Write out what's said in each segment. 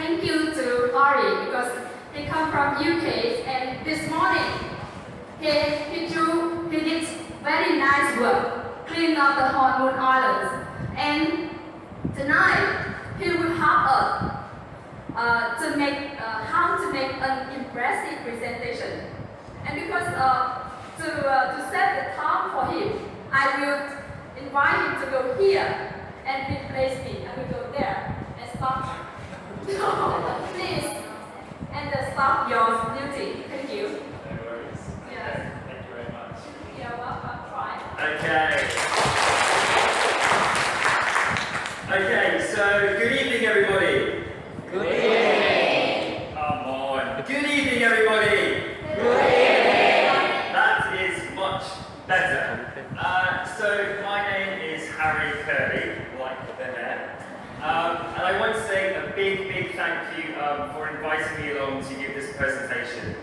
thank you to Harrie because he come from UK and this morning he did very nice work, clean up the Honmun Islands, and tonight he will help us to make how to make an impressive presentation. And because to set the time for him, I will invite him to go here and replace me. I will go there and stop. No, please, and stop your duty. Thank you. No worries. Yes. Thank you very much. You're welcome. Try. Okay. Okay, so good evening, everybody. Good evening. Come on. Good evening, everybody. Good evening. That is much better. So my name is Harrie Yelrek, like the hair. And I want to say a big thank you for inviting me along to give this presentation.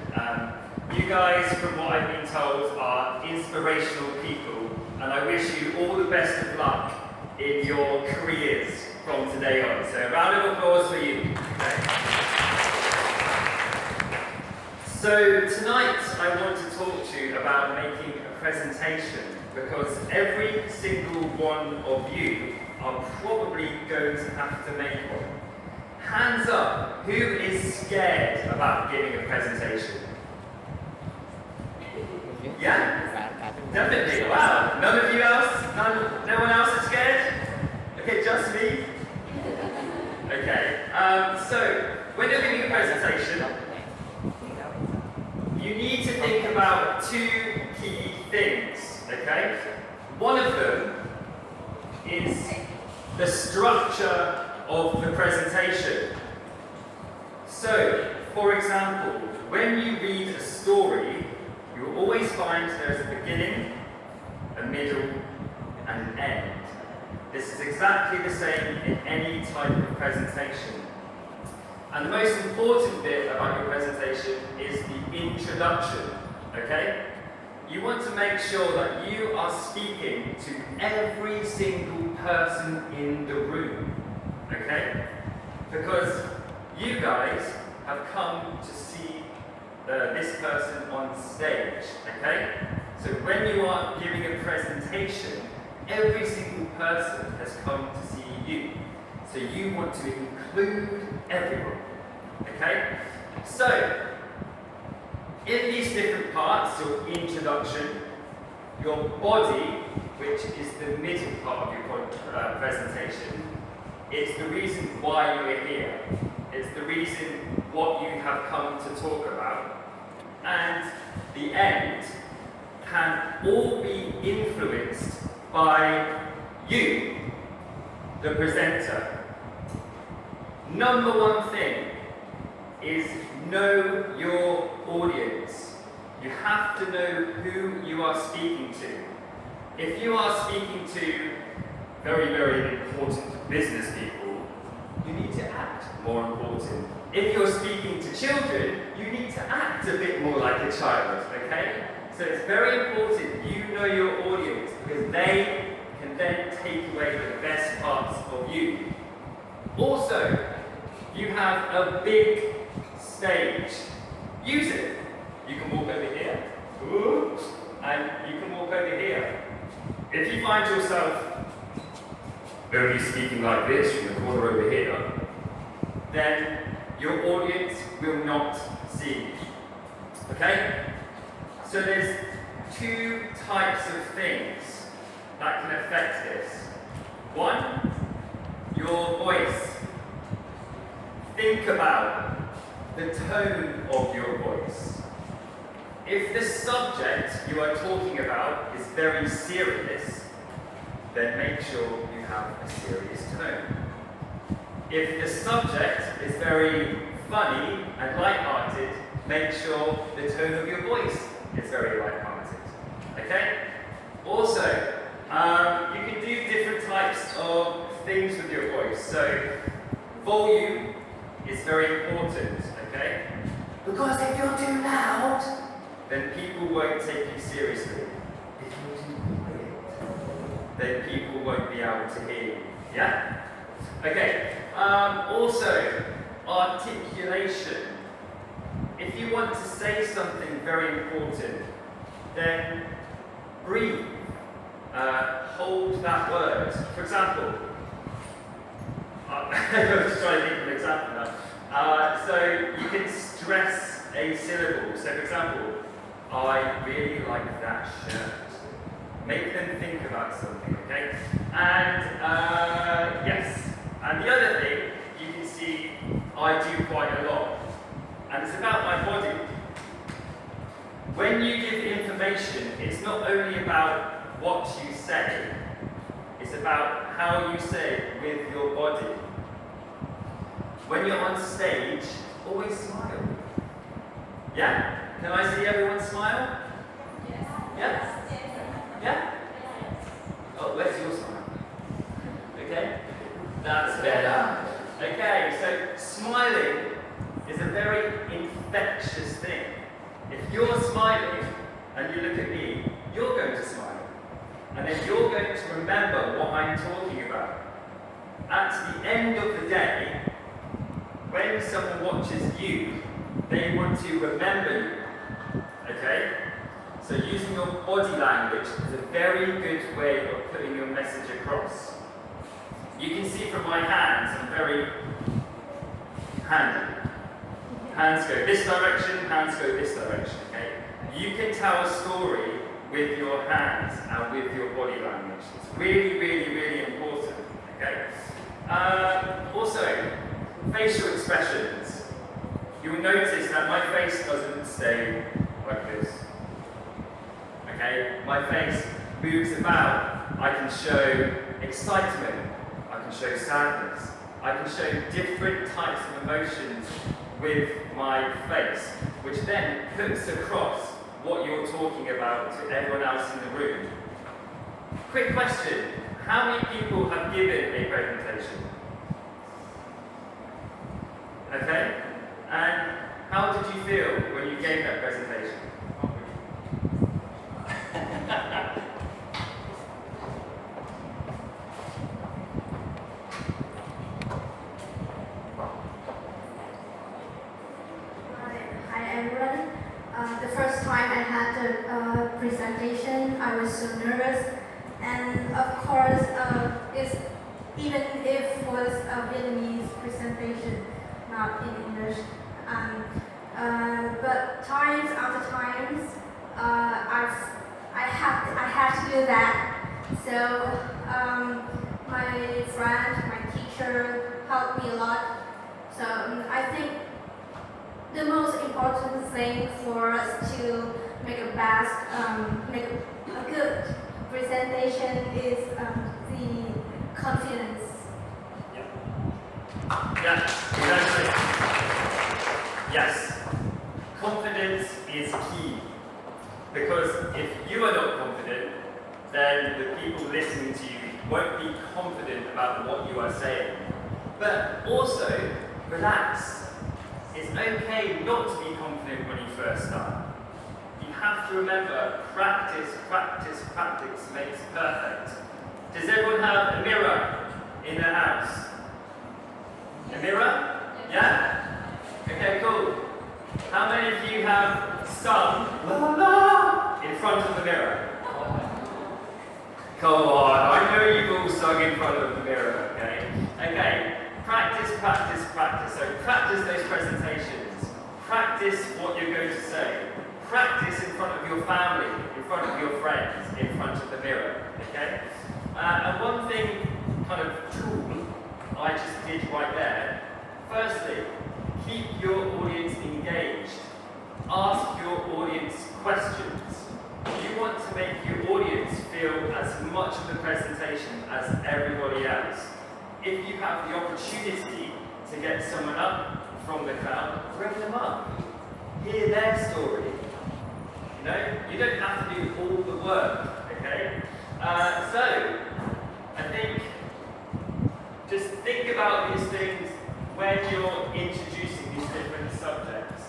You guys, from what I've been told, are inspirational people, and I wish you all the best of luck in your careers from today on. So a round of applause for you. Okay. So tonight I want to talk to you about making a presentation, because every single one of you are probably going to have to make one. Hands up, who is scared about giving a presentation? Yeah? Definitely, wow. None of you else? No one else is scared? Okay, just me? Okay, so when you're giving a presentation, you need to think about two key things, okay? One of them is the structure of the presentation. So, for example, when you read a story, you'll always find there's a beginning, a middle, and an end. This is exactly the same in any type of presentation. And the most important bit about your presentation is the introduction, okay? You want to make sure that you are speaking to every single person in the room, okay? Because you guys have come to see this person on stage, okay? So when you are giving a presentation, every single person has come to see you. So you want to include everyone, okay? So, in these different parts, your introduction, your body, which is the middle part of your presentation, it's the reason why you are here. It's the reason what you have come to talk about. And the end can all be influenced by you, the presenter. Number one thing is know your audience. You have to know who you are speaking to. If you are speaking to very important business people, you need to act more important. If you're speaking to children, you need to act a bit more like a child, okay? So it's very important you know your audience, because they can then take away the best parts of you. Also, you have a big stage. Use it. You can walk over here, and you can walk over here. If you find yourself only speaking like this from the corner over here, then your audience will not see you. Okay? So there's two types of things that can affect this. One, your voice. Think about the tone of your voice. If the subject you are talking about is very serious, then make sure you have a serious tone. If the subject is very funny and light-hearted, make sure the tone of your voice is very light-hearted. Okay? Also, you can do different types of things with your voice. So, volume is very important, okay? Because if you're too loud, then people won't take you seriously. If you're too quiet, then people won't be able to hear you. Yeah? Okay. Also, articulation. If you want to say something very important, then breathe. Hold that word. For example, I'm just trying to think of an example now. So you can stress a syllable. So for example, I really like that shirt. Make them think about something, okay? And yes, and the other thing, you can see I do quite a lot. And it's about my body. When you give information, it's not only about what you say, it's about how you say it with your body. When you're on stage, always smile. Yeah? Can I see everyone smile? Yes. Yeah? Yeah? Oh, where's your smile? Okay? That's better. Okay, so smiling is a very infectious thing. If you're smiling and you look at me, you're going to smile. And then you're going to remember what I'm talking about. At the end of the day, when someone watches you, they want to remember you. Okay? So using your body language is a very good way of putting your message across. You can see from my hands, I'm very handy. Hands go this direction, hands go this direction, okay? You can tell a story with your hands and with your body language. It's really, really, really important, okay? Also, facial expressions. You will notice that my face doesn't stay like this. Okay? My face moves about. I can show excitement. I can show sadness. I can show different types of emotions with my face, which then puts across what you're talking about to everyone else in the room. Quick question. How many people have given a presentation? Okay? And how did you feel when you gave that presentation? Hi everyone. The first time I had the presentation, I was so nervous, and of course, even if it was a Vietnamese presentation, not in English. But times after times, I had to do that. So my friend, my teacher helped me a lot. So I think the most important thing for us to make make a good presentation is the confidence. Yeah, exactly. Yes, confidence is key. Because if you are not confident, then the people listening to you won't be confident about what you are saying. But also, relax. It's okay not to be confident when you first start. You have to remember, practice, practice, practice makes perfect. Does everyone have a mirror in their house? A mirror? Yeah? Okay, cool. How many of you have sung la la in front of the mirror? Come on, I know you've all sung in front of the mirror, okay? Okay, practice, practice, practice. So practice those presentations. Practice what you're going to say. Practice in front of your family, in front of your friends, in front of the mirror, okay? And one thing, kind of tool, I just did right there. Firstly, keep your audience engaged. Ask your audience questions. You want to make your audience feel as much of the presentation as everybody else. If you have the opportunity to get someone up from the crowd, bring them up. Hear their story. You know, you don't have to do all the work, okay? So, I think, just think about these things when you're introducing these different subjects.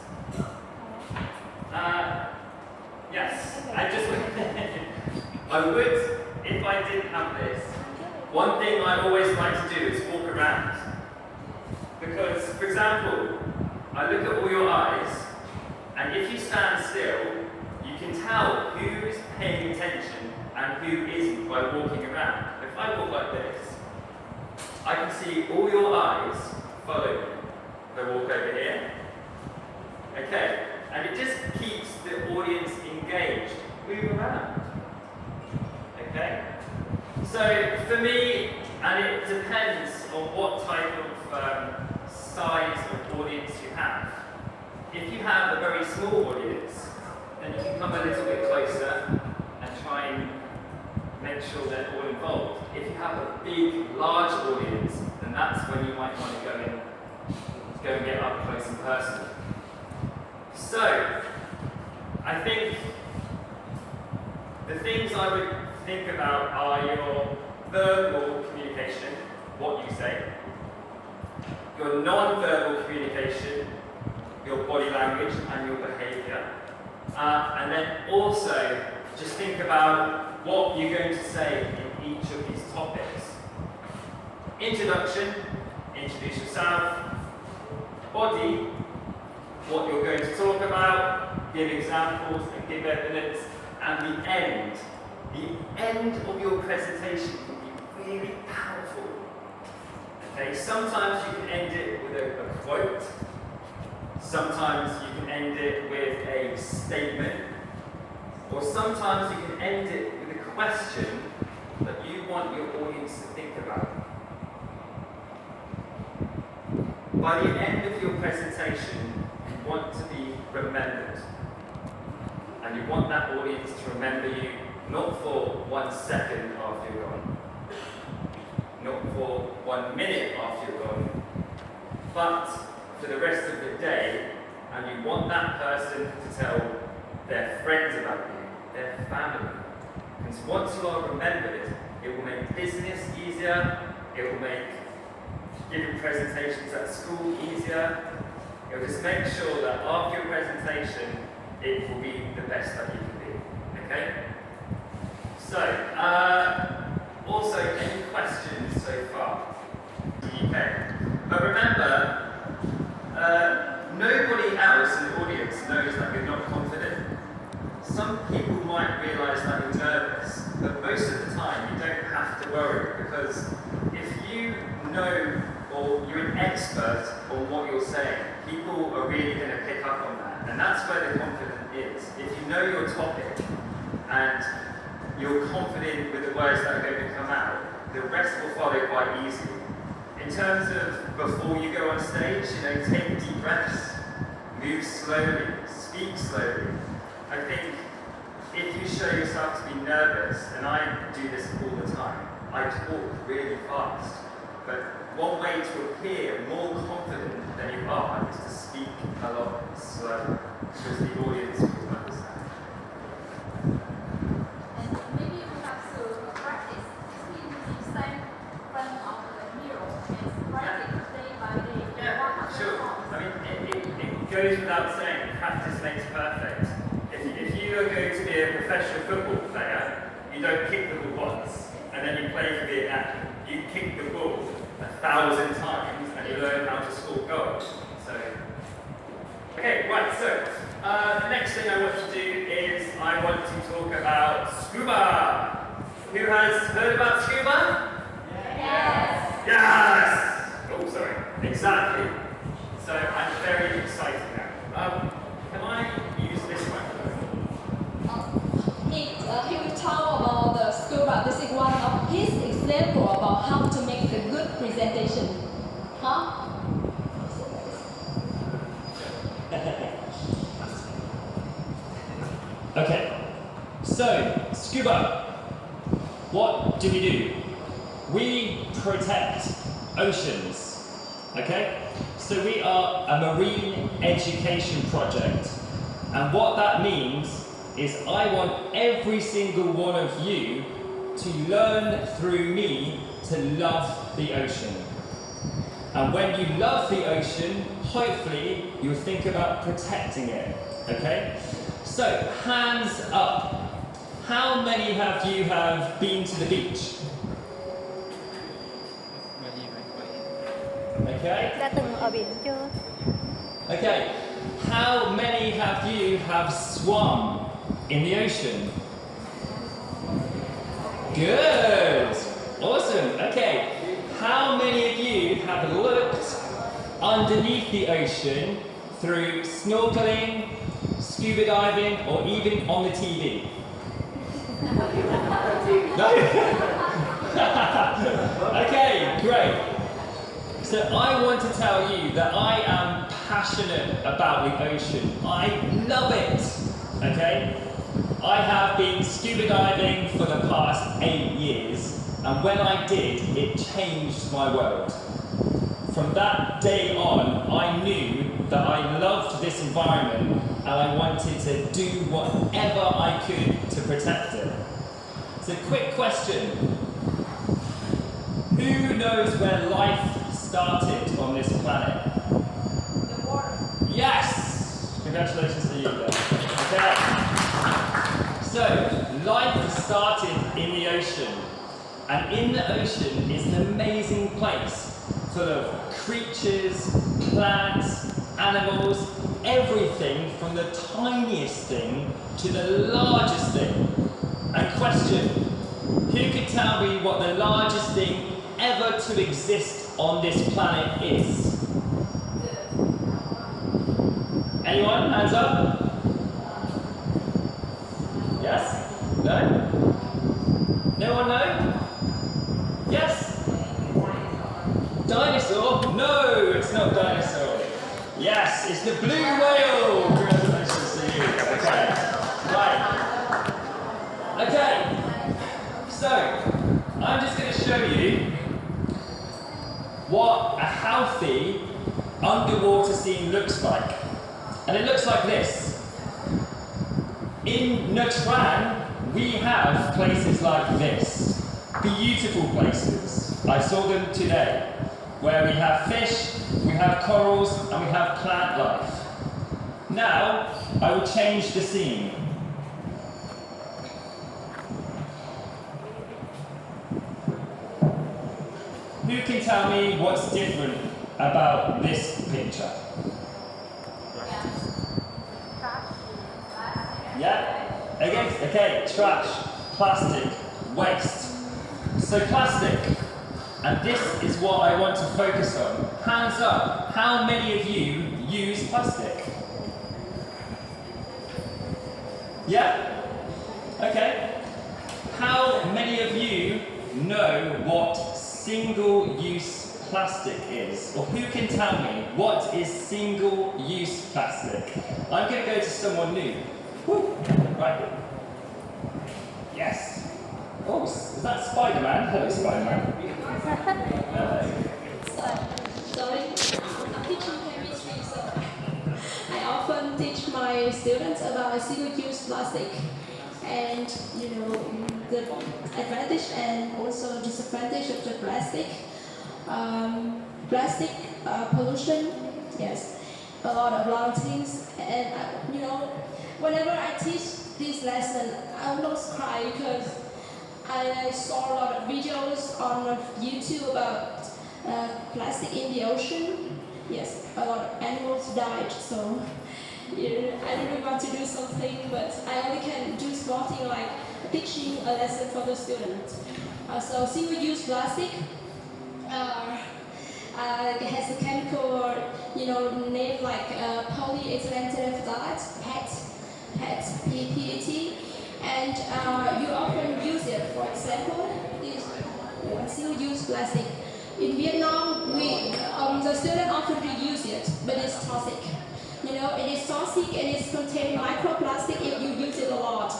Yes, I would, if I didn't have this, one thing I always like to do is walk around. Because, for example, I look at all your eyes, and if you stand still, you can tell who is paying attention and who isn't by walking around. If I walk like this, I can see all your eyes follow me. If I walk over here, okay, and it just keeps the audience engaged. Move around, okay? So for me, and it depends on what type of size of audience you have. If you have a very small audience, then you can come a little bit closer and try and make sure they're all involved. If you have a big, large audience, then that's when you might want to go and get up close and personal. So, I think the things I would think about are your verbal communication, what you say, your non-verbal communication, your body language and your behaviour, and then also just think about what you're going to say in each of these topics. Introduction, introduce yourself. Body, what you're going to talk about, give examples and give evidence. And the end of your presentation can be really powerful. Okay, sometimes you can end it with a quote. Sometimes you can end it with a statement. Or sometimes you can end it with a question that you want your audience to think about. By the end of your presentation, you want to be remembered. And you want that audience to remember you not for 1 second after you're gone, not for 1 minute after you're gone, but for the rest of the day, and you want that person to tell their friends about you, their family. Because once you are remembered, it will make business easier, it will make giving presentations at school easier, it will just make sure that after your presentation, it will be the best that you can be, okay? So, also, any questions so far? Okay, but remember, nobody else in the audience knows that you're not confident. Some people might realise that you're nervous, but most of the time you don't have to worry, because if you know or you're an expert on what you're saying, people are really going to pick up on that. And that's where the confidence is. If you know your topic and you're confident with the words that are going to come out, the rest will follow quite easily. In terms of before you go on stage, take deep breaths, move slowly, speak slowly. I think if you show yourself to be nervous, and I do this all the time, I talk really fast. But one way to appear more confident than you are is to speak a lot slower, because the audience will understand. And maybe we have to practice. We stand in front of the mirror and practice day by day. Yeah, sure. I mean, it goes without saying, practice makes perfect. If you are going to be a professional football player, you don't kick the ball once, and then you play for Vietnam. You kick the ball 1,000 times, and you learn how to score goals. So, okay, right, so the next thing I want to do is I want to talk about Scuba. Who has heard about Scuba? Yes. Yes! Oh, sorry. Exactly. So I'm very excited now. Can I use this microphone? He will talk about the Scuba. This is one of his example about how to make a good presentation. Huh? Okay, so Scuba, what do? We protect oceans, okay? So we are a marine education project, and what that means is I want every single one of you to learn through me to love the ocean. And when you love the ocean, hopefully you'll think about protecting it, okay? So, hands up. How many of you have been to the beach? Okay? Đã từng ở biển chưa? Okay. How many have you have swum in the ocean? Good. Awesome. Okay. How many of you have looked underneath the ocean through snorkeling, scuba diving, or even on the TV? No? Okay, great. So I want to tell you that I am passionate about the ocean. I love it. Okay? I have been scuba diving for the past 8 years, and when I did, it changed my world. From that day on, I knew that I loved this environment and I wanted to do whatever I could to protect it. So quick question. Who knows where life started on this planet? The water. Yes! Congratulations to you then. Okay. So, life started in the ocean. And in the ocean is an amazing place full of creatures, plants, animals, everything from the tiniest thing to the largest thing. And question, who could tell me what the largest thing ever to exist on this planet is? Anyone? Hands up? Yes? No? No one know? Yes? Dinosaur? No, it's not dinosaur. Yes, it's the blue whale. Congratulations to you. Okay. Right. Okay. So, I'm just going to show you what a healthy underwater scene looks like. And it looks like this. In Nha Trang, we have places like this. Beautiful places. I saw them today. Where we have fish, we have corals, and we have plant life. Now, I will change the scene. Who can tell me what's different about this picture? Yeah? Okay, trash, plastic, waste. So plastic, and this is what I want to focus on. Hands up, how many of you use plastic? Yeah? Okay. How many of you know what single-use plastic is? Or who can tell me what is single-use plastic? I'm going to go to someone new. Woo. Right. Yes. Oh, is that Spider-Man? Hello, Spider-Man. Sorry, I'm teaching chemistry, so I often teach my students about single-use plastic and the advantage and also disadvantage of the plastic. Plastic pollution, yes, a lot of things, and whenever I teach this lesson, I almost cry because I saw a lot of videos on YouTube about plastic in the ocean. Yes, a lot of animals died, so I really want to do something, but I only can do small things like teaching a lesson for the students. So single-use plastic has a chemical, name like polyethylene terephthalate, PET, and you often use it. For example, this single-use plastic. In Vietnam, the students often use it, but it's toxic. It is toxic and it contains microplastic if you use it a lot.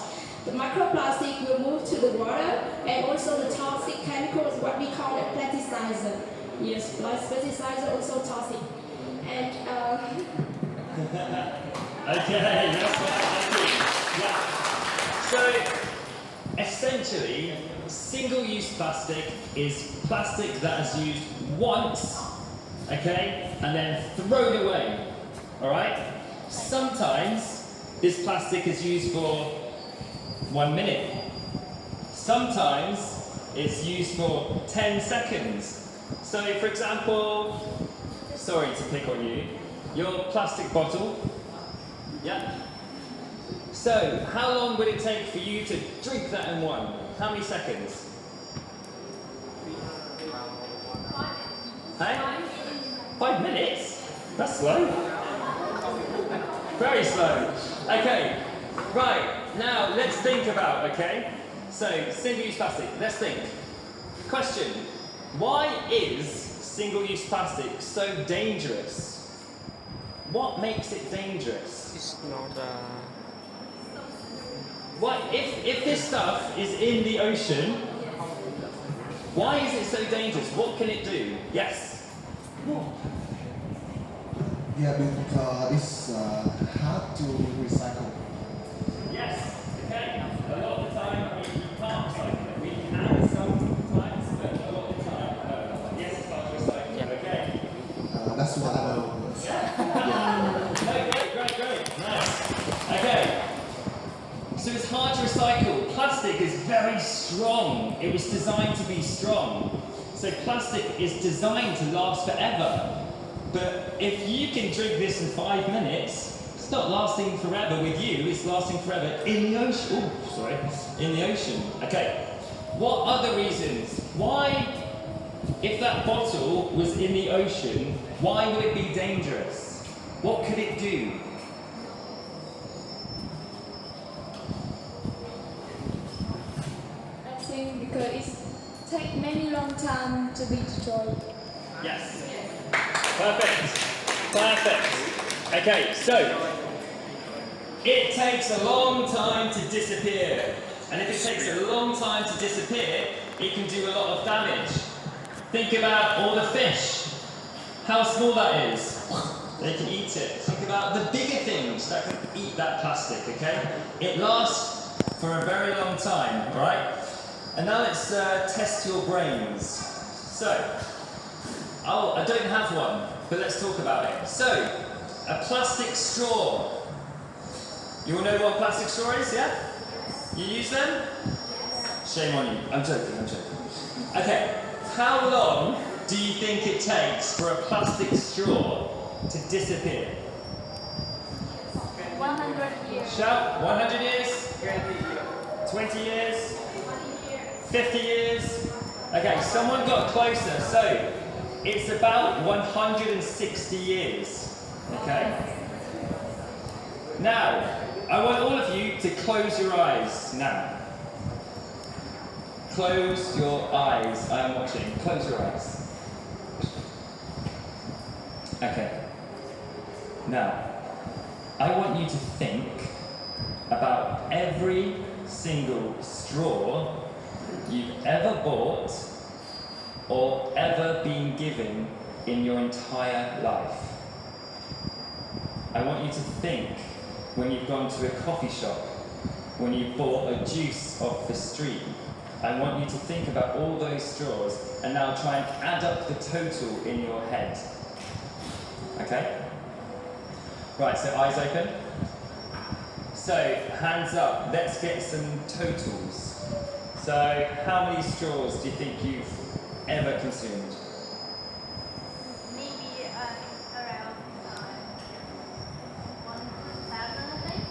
The microplastic will move to the water, and also the toxic chemicals, what we call it plasticizer. Yes, plasticizer also toxic. And Okay, that's what yeah. So, essentially, single-use plastic is plastic that is used once, okay, and then thrown away, all right? Sometimes this plastic is used for 1 minute. Sometimes it's used for 10 seconds. So, for example, sorry to pick on you, your plastic bottle. Yeah. So, how long would it take for you to drink that in one? How many seconds? Hey? 5 minutes? That's slow. Very slow. Okay, right, now let's think about, okay? So, single-use plastic, let's think. Question, why is single-use plastic so dangerous? What makes it dangerous? It's not What, if this stuff is in the ocean, why is it so dangerous? What can it do? Yes? Yeah, because it's hard to recycle. Yes, okay. A lot of the time we can't recycle it. We can sometimes, but a lot of the time, no. Yes, it's hard to recycle. Okay. That's what I know. Okay, great. Nice. Okay. So it's hard to recycle. Plastic is very strong. It was designed to be strong. So plastic is designed to last forever. But if you can drink this in 5 minutes, it's not lasting forever with you, it's lasting forever in the ocean. Oh, sorry, in the ocean. Okay, what other reasons? Why, if that bottle was in the ocean, why would it be dangerous? What could it do? I think because it takes many long time to be destroyed. Yes. Perfect. Okay, so it takes a long time to disappear. And if it takes a long time to disappear, it can do a lot of damage. Think about all the fish. How small that is. They can eat it. Think about the bigger things that can eat that plastic, okay? It lasts for a very long time, right? And now let's test your brains. So, I don't have one, but let's talk about it. So, a plastic straw. You all know what a plastic straw is, yeah? You use them? Shame on you. I'm joking. Okay, how long do you think it takes for a plastic straw to disappear? 100 years. Shout, 100 years? 20 years? 50 years? Okay, someone got closer. So, it's about 160 years, okay? Now, I want all of you to close your eyes now. Close your eyes. I am watching. Close your eyes. Okay. Now, I want you to think about every single straw you've ever bought or ever been given in your entire life. I want you to think when you've gone to a coffee shop, when you bought a juice off the street. I want you to think about all those straws and now try and add up the total in your head. Okay? Right, so eyes open. So, hands up, let's get some totals. So, how many straws do you think you've ever consumed? Maybe around 1,000, I think.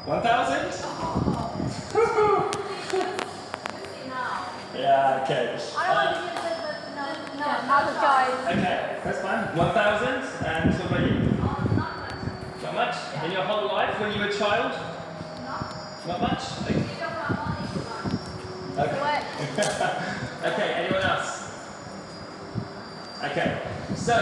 1,000? Yeah, okay. Not a choice. Okay, that's fine. 1,000, and what about you? Not much? In your whole life when you were a child? Not much? Okay. Okay, anyone else? Okay, so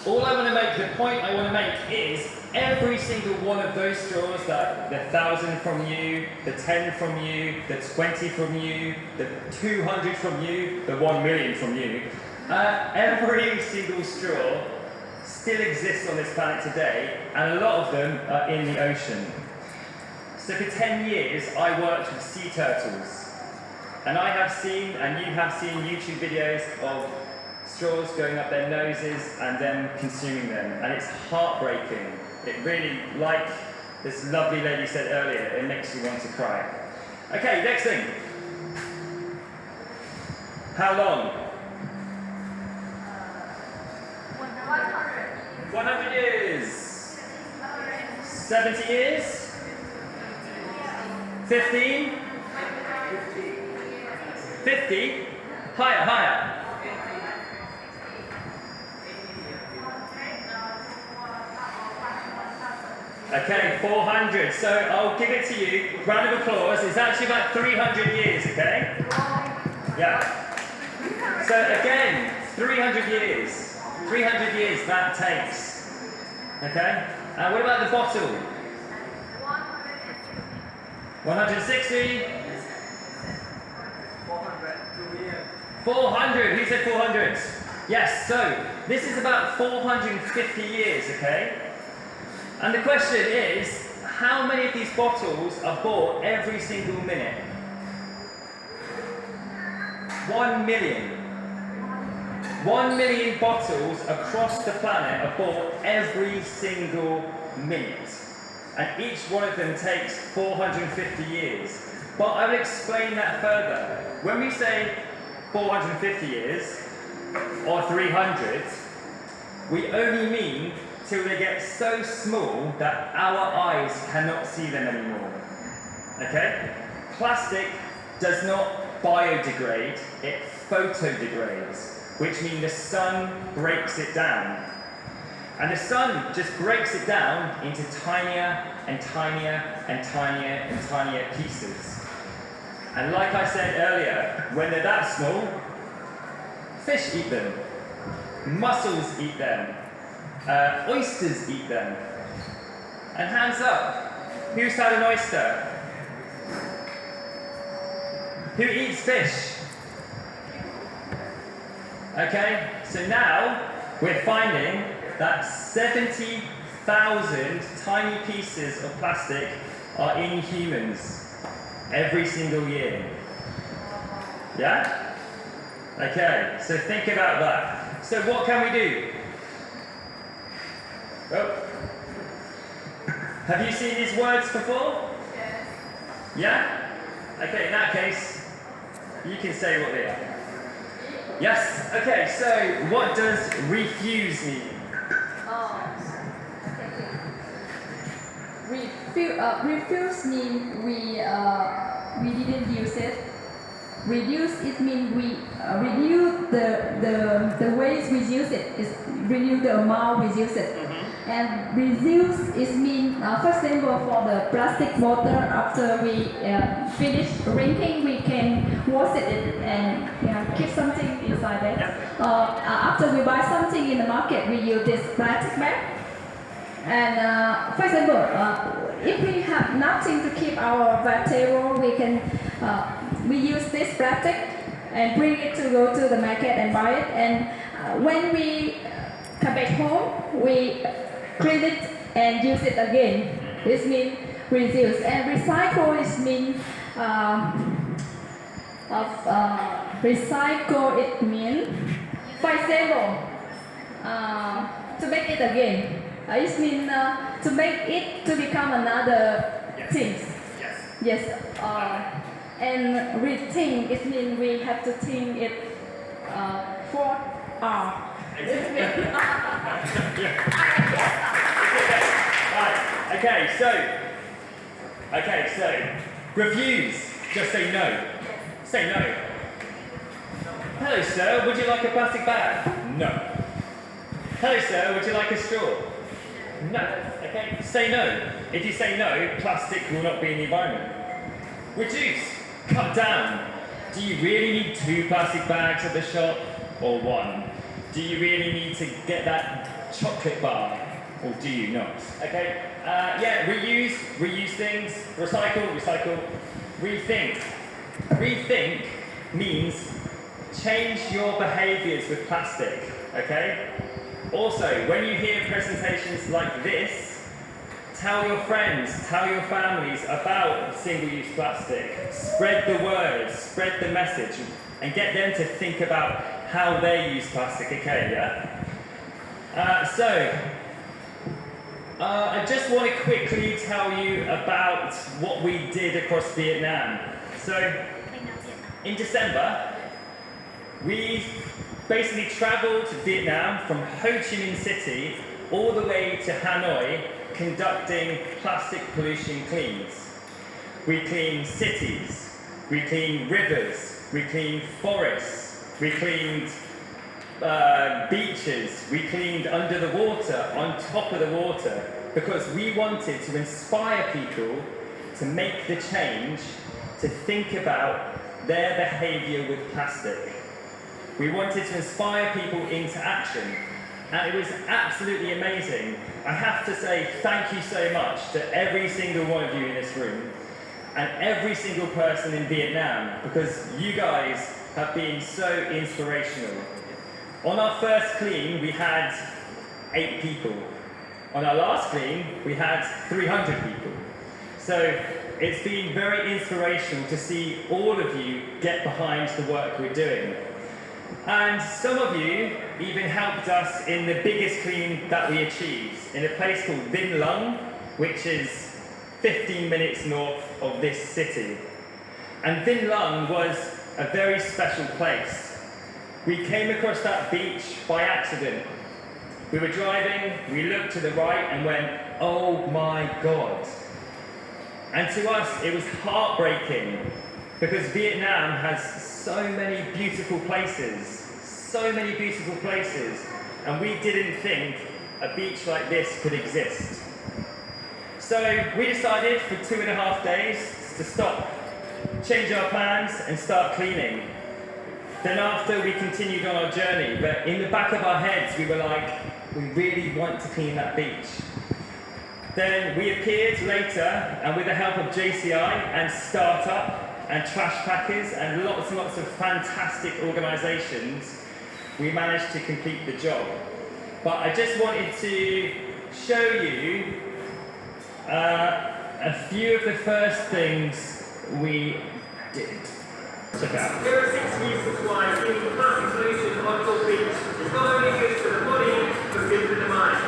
all I want to make, the point I want to make is every single one of those straws, that the 1,000 from you, the 10 from you, the 20 from you, the 200 from you, the 1 million from you, every single straw still exists on this planet today, and a lot of them are in the ocean. So for 10 years, I worked with sea turtles. And I have seen, and you have seen YouTube videos of straws going up their noses and then consuming them. And it's heartbreaking. It really, like this lovely lady said earlier, it makes you want to cry. Okay, next thing. How long? 100 years. 70 years? 15? 50? Higher, higher. Okay, 400. So I'll give it to you. Round of applause. It's actually about 300 years, okay? Yeah. So again, 300 years. 300 years that takes. Okay? And what about the bottle? 160? 400. Who said 400? Yes, so this is about 450 years, okay? And the question is, how many of these bottles are bought every single minute? 1 million. 1 million bottles across the planet are bought every single minute. And each one of them takes 450 years. But I will explain that further. When we say 450 years, or 300, we only mean till they get so small that our eyes cannot see them anymore. Okay? Plastic does not biodegrade, it photodegrades, which means the sun breaks it down. And the sun just breaks it down into tinier and tinier and tinier and tinier pieces. And like I said earlier, when they're that small, fish eat them, mussels eat them, oysters eat them. And hands up, who's had an oyster? Who eats fish? Okay, so now we're finding that 70,000 tiny pieces of plastic are in humans every single year. Yeah? Okay, so think about that. So what can we do? Oh. Have you seen these words before? Yes. Yeah? Okay, in that case, you can say what they are. Yes? Okay, so what does refuse mean? Refuse means we didn't use it. Reduce it means we reduce the ways we use it. Is reduce the amount we use it. And reduce is mean, for example, for the plastic bottle, after we finish drinking, we can wash it and keep something inside it. After we buy something in the market, we use this plastic bag. And for example, if we have nothing to keep our vegetable, we use this plastic and bring it to go to the market and buy it. And when we come back home, we clean it and use it again. This means reduce. And recycle is mean recycle. It means, for example, to make it again. It means to make it to become another thing. Yes. And rethink, it means we have to think it for our. Okay, so refuse. Just say no. Say no. Hello, sir. Would you like a plastic bag? No. Hello, sir. Would you like a straw? No. Okay. Say no. If you say no, plastic will not be in the environment. Reduce. Cut down. Do you really need 2 plastic bags at the shop or 1? Do you really need to get that chocolate bar or do you not? Okay. Reuse things. Recycle. Rethink. Rethink means change your behaviors with plastic. Okay. Also, when you hear presentations like this, tell your friends, tell your families about single-use plastic. Spread the word, spread the message, and get them to think about how they use plastic, okay, yeah? I just want to quickly tell you about what we did across Vietnam. So, in December, we basically traveled to Vietnam from Ho Chi Minh City all the way to Hanoi conducting plastic pollution cleans. We cleaned cities, we cleaned rivers, we cleaned forests, we cleaned beaches, we cleaned under the water, on top of the water, because we wanted to inspire people to make the change, to think about their behaviour with plastic. We wanted to inspire people into action, and it was absolutely amazing. I have to say thank you so much to every single one of you in this room, and every single person in Vietnam, because you guys have been so inspirational. On our first clean, we had 8 people. On our last clean, we had 300 people. So it's been very inspirational to see all of you get behind the work we're doing. And some of you even helped us in the biggest clean that we achieved in a place called Vinh Long, which is 15 minutes north of this city. And Vinh Long was a very special place. We came across that beach by accident. We were driving, we looked to the right and went, oh my God. And to us, it was heartbreaking because Vietnam has so many beautiful places, and we didn't think a beach like this could exist. So we decided for 2.5 days to stop, change our plans and start cleaning. Then after we continued on our journey, but in the back of our heads we were like, we really want to clean that beach. Then we appeared later, and with the help of JCI and Startup and Trash Packers and lots and lots of fantastic organisations, we managed to complete the job. But I just wanted to show you a few of the first things we did. Check it out. Here are 6 reasons why cleaning plastic pollution on your beach is not only good for the body, but good for the mind.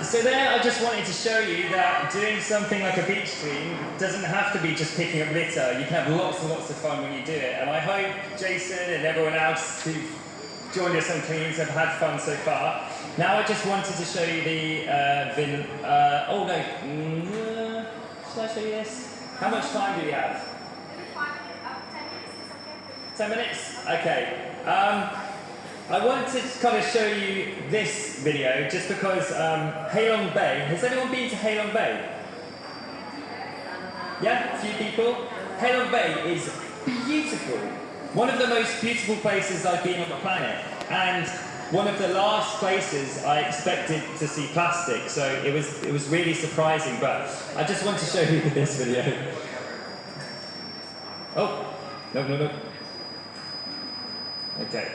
So there I just wanted to show you that doing something like a beach clean doesn't have to be just picking up litter. You can have lots and lots of fun when you do it. And I hope Jason and everyone else who joined us on cleans have had fun so far. Now I just wanted to show you the should I show you this? How much time do we have? 10 minutes? Okay. I wanted to kind of show you this video just because Ha Long Bay. Has anyone been to Ha Long Bay? Yeah, a few people. Ha Long Bay is beautiful. One of the most beautiful places I've been on the planet, and one of the last places I expected to see plastic. So it was really surprising. But I just want to show you this video. Oh, no. Okay.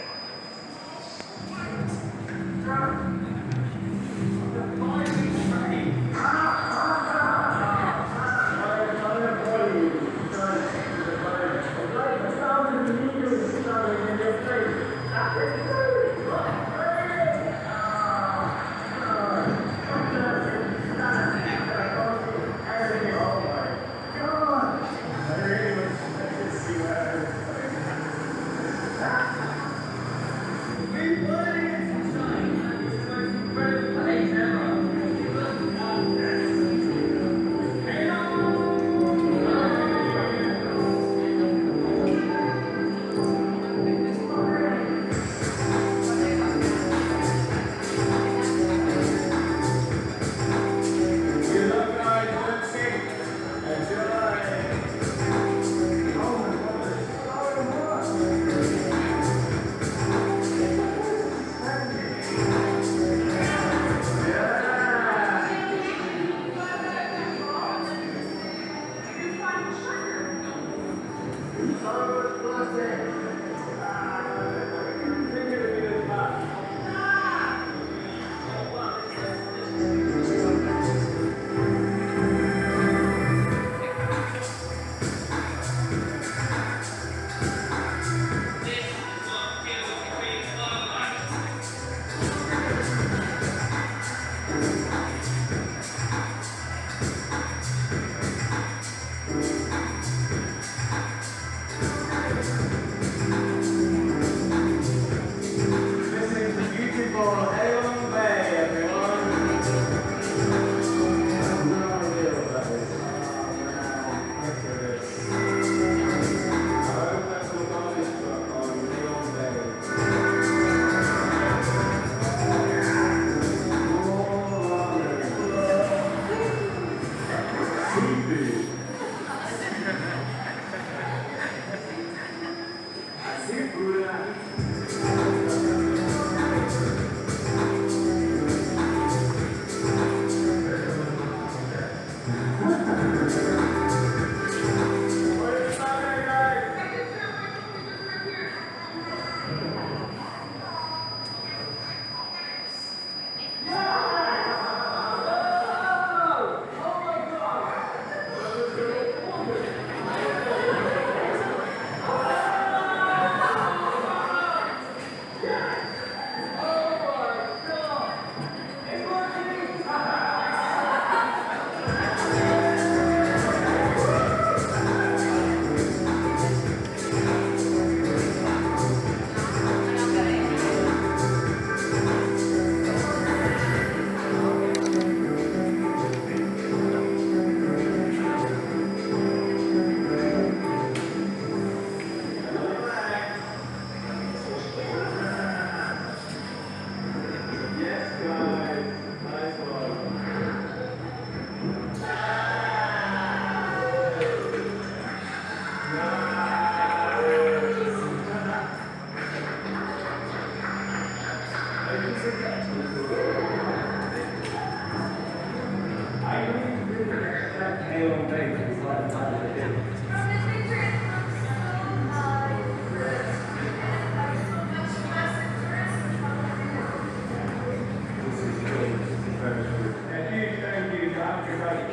long day to be quite tired.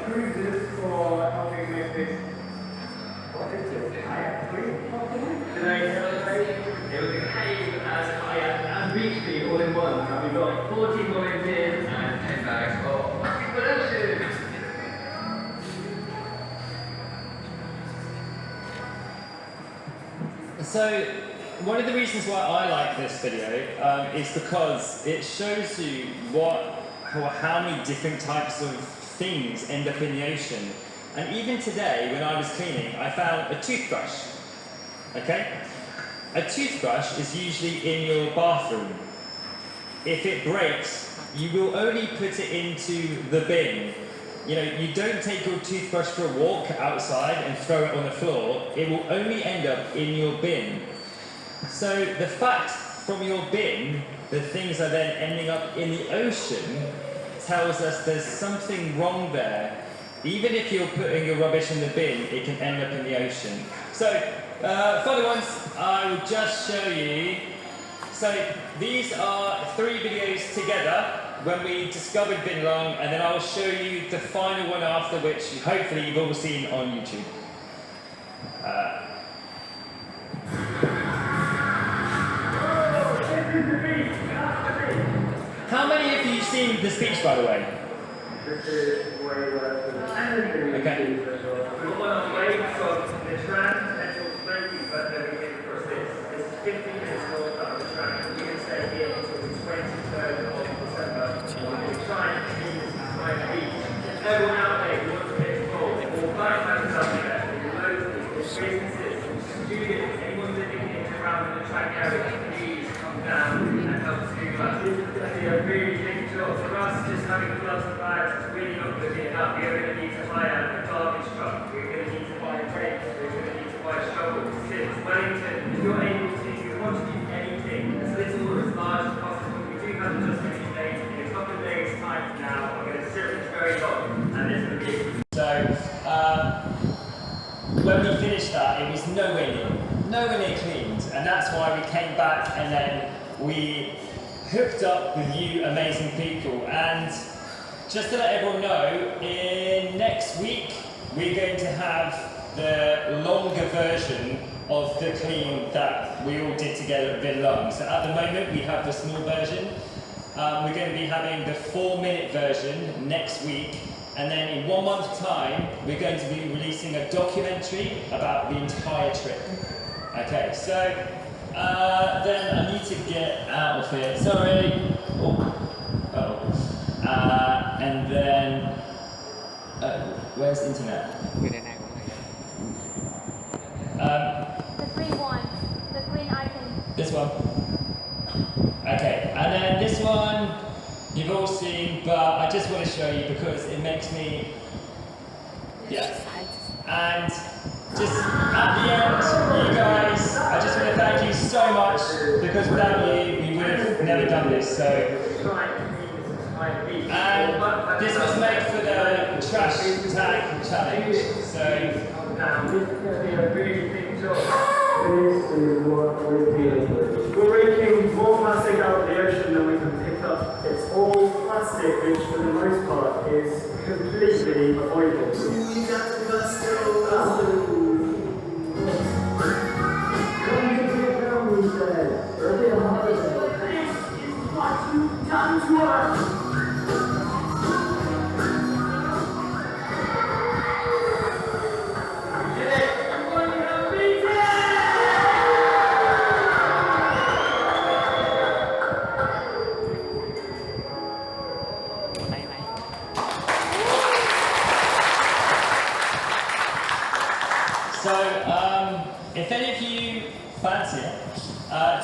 Cruises for helping make this. What is it? Kayak free? Today it was a cave as kayak and beach fee all in one. And we've got 40 volunteers and 10 bags of production. So, one of the reasons why I like this video is because it shows you how many different types of things end up in the ocean. And even today, when I was cleaning, I found a toothbrush. Okay? A toothbrush is usually in your bathroom. If it breaks, you will only put it into the bin. You know, you don't take your toothbrush for a walk outside and throw it on the floor. It will only end up in your bin. So the fact from your bin, the things are then ending up in the ocean, tells us there's something wrong there. Even if you're putting your rubbish in the bin, it can end up in the ocean. So, further ones, I will just show you. So, these are 3 videos together when we discovered Bin Long, and then I'll show you the final one after, which hopefully you've all seen on YouTube. How many of you seen the speech, by the way? This is way worse than anything we've Okay. seen for sure. We're on our way from the Tran Central Smoking, but then we came across this. This is 15 minutes north of the Tran. We're going to stay here until the 23rd of December. We're trying to see this entire beach. Everyone out there who wants to get involved, all five houses up there, loads of people, businesses, students, anyone living in and around the Tran area, please come down and help Scuba. This is going to be a really big job for us. Just having gloves and bags is really not going to be enough. We're going to need to hire a garbage truck. We're going to need to buy brakes. We're going to need to buy shovels, sieves, Wellington. If you're able to contribute anything, as little or as large as possible, we do have just a few days. In a couple of days' time from now, we're going to sit this very long, and it's going to be. So, when we finished that, it was nowhere near cleaned, and that's why we came back and then we hooked up with you amazing people. And just to let everyone know, in next week we're going to have the longer version of the clean that we all did together at Bin Long. So at the moment we have the small version. We're going to be having the 4-minute version next week, and then in 1 month's time we're going to be releasing a documentary about the entire trip. Okay, so then I need to get out of here. Sorry. And then where's the internet? The green one, the green icon. This one. Okay, and then this one you've all seen, but I just want to show you because it makes me, And just at the end, you guys, I just want to thank you so much, because without you, we would have never done this. So, and this was made for the trash tag challenge. So, This is going to be a really big job. This is what we're dealing with. We're raking more plastic out of the ocean than we can pick up. It's all plastic, which for the most part is completely avoidable. We got to bust it up. Come to your families then. Early holiday. This is what you've done to us. If any of you fancy it,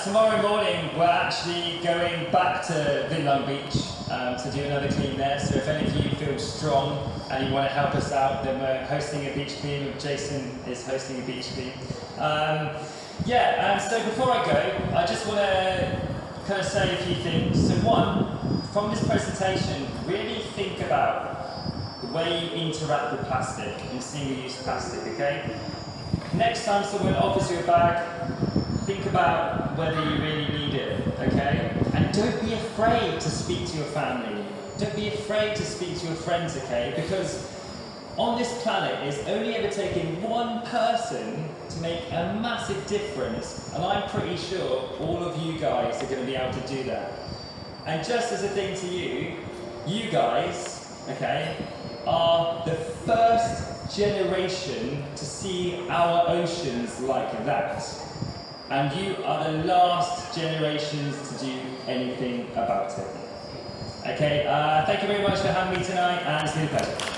tomorrow morning we're actually going back to Bin Long Beach to do another clean there. So if any of you feel strong and you want to help us out, then we're hosting a beach clean. Jason is hosting a beach clean. So before I go, I just want to kind of say a few things. So one, from this presentation, really think about way you interact with plastic and single-use plastic, okay? Next time someone offers you a bag, think about whether you really need it, okay? And don't be afraid to speak to your family. Don't be afraid to speak to your friends, okay? Because on this planet, it's only ever taken one person to make a massive difference, and I'm pretty sure all of you guys are going to be able to do that. And just as a thing to you, you guys, okay, are the first generation to see our oceans like that. And you are the last generations to do anything about it. Okay, thank you very much for having me tonight, and it's been a pleasure.